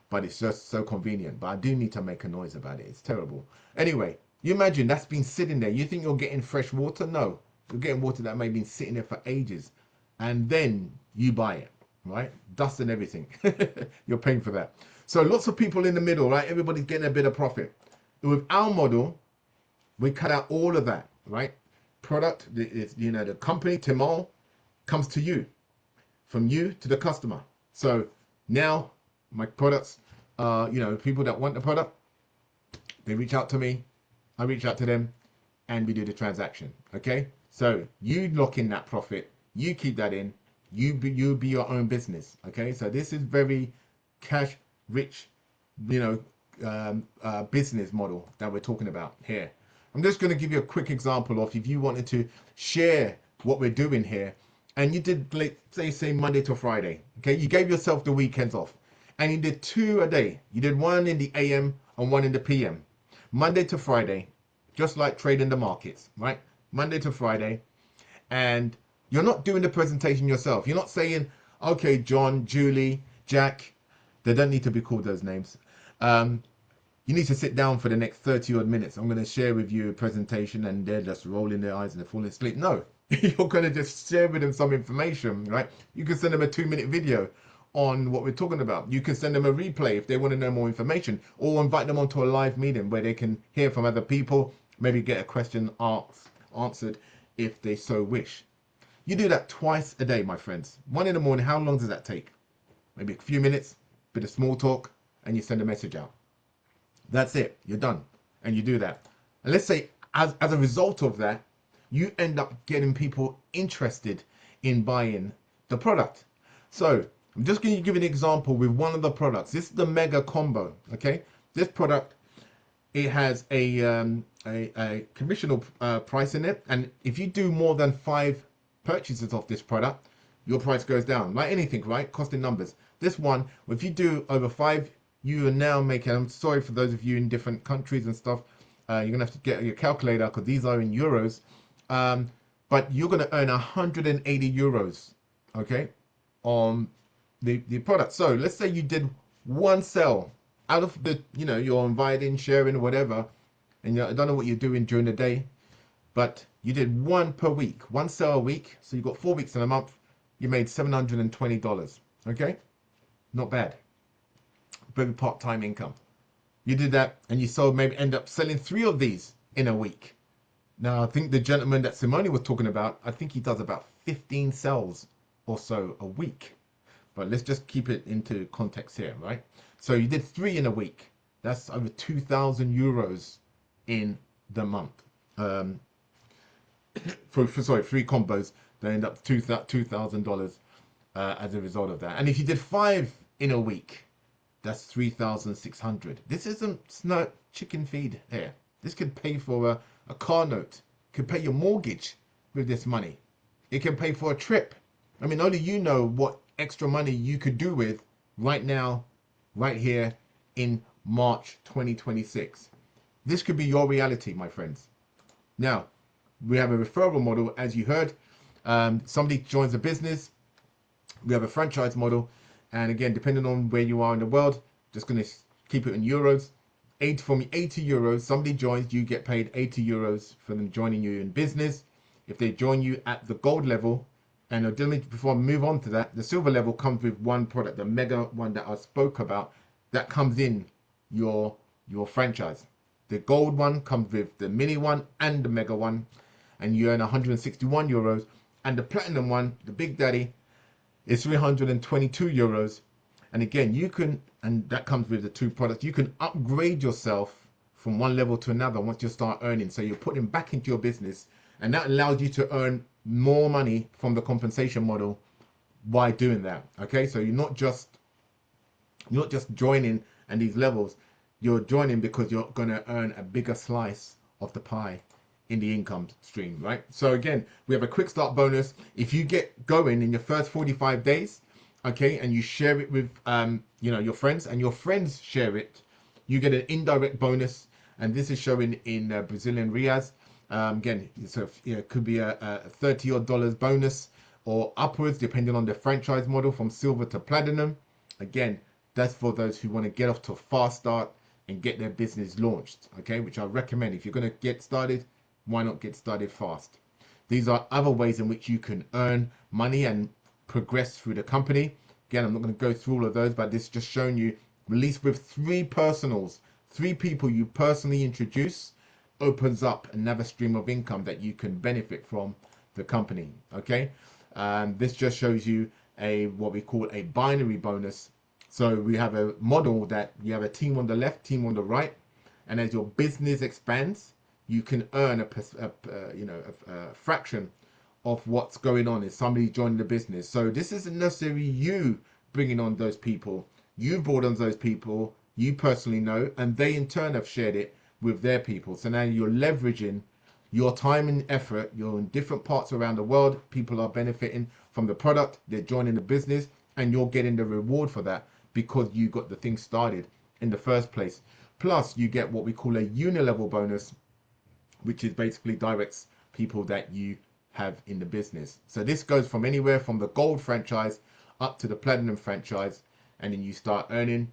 but it's just so convenient. But I do need to make a noise about it. It's terrible. Anyway, you imagine that's been sitting there. You think you're getting fresh water? No, you're getting water that may have been sitting there for ages. And then you buy it, right? Dust and everything. You're paying for that. So lots of people in the middle, right? Everybody's getting a bit of profit. With our model, we cut out all of that, right? Product, you know, the company, Timol, comes to you, from you to the customer. So now my products, you know, people that want the product, they reach out to me, I reach out to them, and we do the transaction. Okay, so you lock in that profit, you keep that in, you be your own business. Okay, so this is very cash rich, you know, business model that we're talking about here. I'm just going to give you a quick example of if you wanted to share what we're doing here, and you did, like, say Monday to Friday. Okay, you gave yourself the weekends off, and you did 2 a day. You did 1 in the AM and 1 in the PM, Monday to Friday, just like trading the markets, right? Monday to Friday, and you're not doing the presentation yourself. You're not saying, okay, John, Julie, Jack, they don't need to be called those names. You need to sit down for the next 30 odd minutes. I'm going to share with you a presentation, and they're just rolling their eyes and they're falling asleep. No, you're going to just share with them some information, right? You can send them a 2-minute video on what we're talking about. You can send them a replay if they want to know more information, or invite them onto a live meeting where they can hear from other people, maybe get a question answered if they so wish. You do that twice a day, my friends. 1 in the morning, how long does that take? Maybe a few minutes, bit of small talk, and you send a message out. That's it, you're done. And you do that. And let's say as a result of that, you end up getting people interested in buying the product. So I'm just going to give you an example with one of the products. This is the mega combo. Okay, this product, it has a commissional price in it, and if you do more than 5 purchases of this product, your price goes down. Like anything, right? Costing numbers. This one, if you do over 5, you are now making, I'm sorry for those of you in different countries and stuff, you're gonna have to get your calculator because these are in euros, but you're gonna earn 180 euros, okay, on the product. So let's say you did 1 sale out of the, you're inviting, sharing, whatever, and I don't know what you're doing during the day, but you did 1 per week, 1 sale a week. So you've got 4 weeks in a month. You made $720. Okay, not bad. Very part-time income. You did that, and you sold, maybe end up selling 3 of these in a week. Now, I think the gentleman that Simone was talking about, I think he does about 15 sales or so a week. But let's just keep it into context here, right? So you did 3 in a week. That's over 2,000 euros in the month. Sorry, 3 combos that end up $2,000 as a result of that. And if you did 5 in a week, that's 3,600. This isn't chicken feed here. This could pay for a car note. Could pay your mortgage with this money. It can pay for a trip. I mean, only you know what extra money you could do with right now, right here in March 2026. This could be your reality, my friends. Now, we have a referral model, as you heard. Somebody joins a business. We have a franchise model. And again, depending on where you are in the world, just going to keep it in euros. From 80 euros, somebody joins, you get paid 80 euros for them joining you in business. If they join you at the gold level, and before I move on to that, the silver level comes with 1 product, the mega one that I spoke about, that comes in your franchise. The gold one comes with the mini one and the mega one, and you earn 161 euros. And the platinum one, the big daddy, is 322 euros. And again, you can, and that comes with the 2 products, you can upgrade yourself from one level to another once you start earning. So you're putting back into your business, and that allows you to earn more money from the compensation model by doing that. Okay, so you're not just joining and these levels, you're joining because you're going to earn a bigger slice of the pie in the income stream, right? So again, we have a quick start bonus. If you get going in your first 45 days, okay, and you share it with your friends, and your friends share it, you get an indirect bonus. And this is showing in Brazilian reais. Again, so it could be a $30 odd bonus or upwards, depending on the franchise model, from silver to platinum. Again, that's for those who want to get off to a fast start and get their business launched, okay, which I recommend. If you're going to get started, why not get started fast? These are other ways in which you can earn money and progress through the company. Again, I'm not going to go through all of those, but this is just showing you, released with 3 personals, 3 people you personally introduce, opens up another stream of income that you can benefit from the company. Okay, this just shows you what we call a binary bonus. So we have a model that you have a team on the left, team on the right, and as your business expands, you can earn a fraction of what's going on is somebody joining the business. So this isn't necessarily you bringing on those people. You brought on those people you personally know, and they in turn have shared it with their people. So now you're leveraging your time and effort. You're in different parts around the world. People are benefiting from the product. They're joining the business, and you're getting the reward for that because you got the thing started in the first place. Plus, you get what we call a uni-level bonus, which is basically directs people that you have in the business. So this goes from anywhere from the gold franchise up to the platinum franchise, and then you start earning.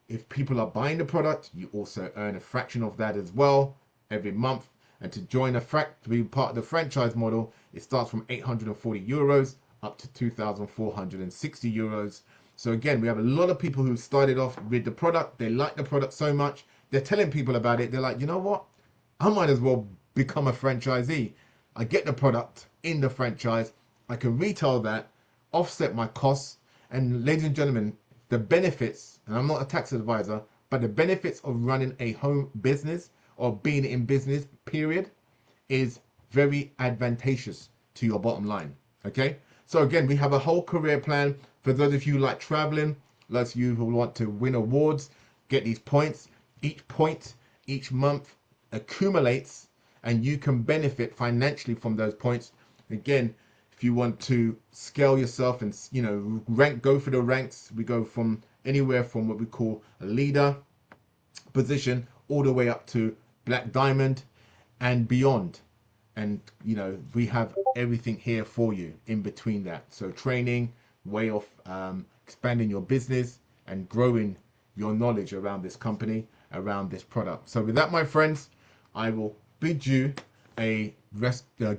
If people are buying the product, you also earn a fraction of that as well every month. And to join to be part of the franchise model, it starts from 840 euros up to 2,460 euros. So again, we have a lot of people who started off with the product. They like the product so much, they're telling people about it. They're like, you know what? I might as well become a franchisee. I get the product in the franchise. I can retail that, offset my costs. And ladies and gentlemen, the benefits, and I'm not a tax advisor, but the benefits of running a home business or being in business, period, is very advantageous to your bottom line. Okay. So again, we have a whole career plan for those of you who like traveling, those of you who want to win awards, get these points. Each point, each month accumulates, and you can benefit financially from those points. Again, if you want to scale yourself and go for the ranks, we go from anywhere from what we call a leader position all the way up to black diamond and beyond. And we have everything here for you in between that. So training, way of expanding your business and growing your knowledge around this company, around this product. So with that, my friends, I will bid you a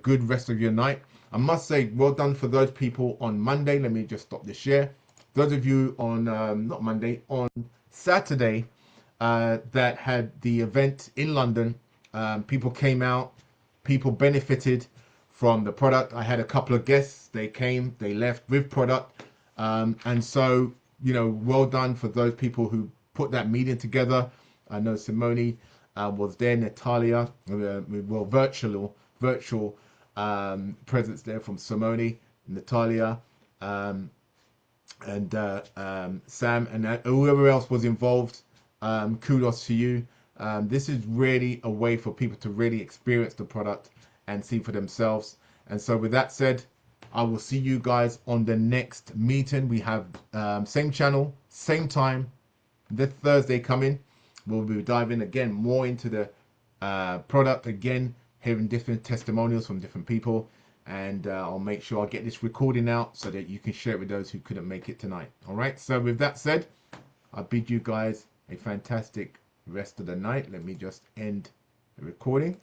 good rest of your night. I must say, well done for those people on Monday. Let me just stop the share. Those of you on not Monday, on Saturday, that had the event in London, people came out, people benefited from the product. I had a couple of guests. They came, they left with product, and so well done for those people who put that meeting together. I know Simone was there, Natalia, well, virtual presence there from Simone, Natalia, and Sam, and whoever else was involved. Kudos to you. This is really a way for people to really experience the product and see for themselves. And so with that said, I will see you guys on the next meeting. We have same channel, same time, this Thursday coming. We'll be diving again more into the product again, hearing different testimonials from different people, and I'll make sure I get this recording out so that you can share it with those who couldn't make it tonight. All right, so with that said, I bid you guys a fantastic rest of the night. Let me just end the recording.